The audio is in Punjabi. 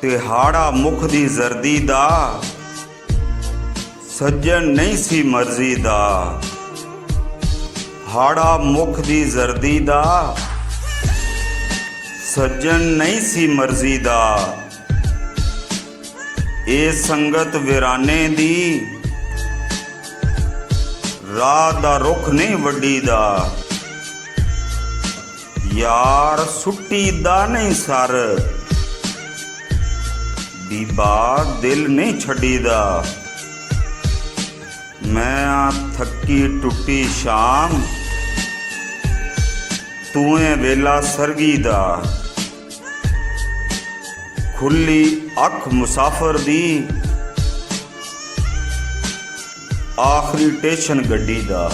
ਤੇ ਹਾੜਾ ਮੁਖ ਦੀ ਜ਼ਰਦੀ ਦਾ ਸੱਜਣ ਨਹੀਂ ਸੀ ਮਰਜ਼ੀ ਦਾ। ਹਾੜਾ ਮੁਖ ਦੀ ਜ਼ਰਦੀ ਦਾ ਸੱਜਣ ਨਹੀਂ ਸੀ ਮਰਜ਼ੀ ਦਾ। ਇਹ ਸੰਗਤ ਵੀਰਾਨੇ ਦੀ ਰਾਹ ਦਾ ਰੁੱਖ ਨਹੀਂ ਵੱਡੀ ਦਾ। ਯਾਰ ਸੁੱਟੀ ਦਾ ਨਹੀਂ ਸਰ, ਬੀਬਾ ਦਿਲ ਨਹੀਂ ਛੱਡੀ ਦਾ। ਮੈਂ ਆ ਥੱਕੀ ਟੁੱਟੀ ਸ਼ਾਮ, ਤੂੰ ਏ ਵੇਲਾ ਸਰਗੀ ਦਾ। ਖੁੱਲੀ ਅੱਖ ਮੁਸਾਫਰ ਦੀ, ਆਖਰੀ ਟੇਸ਼ਨ ਗੱਡੀ ਦਾ।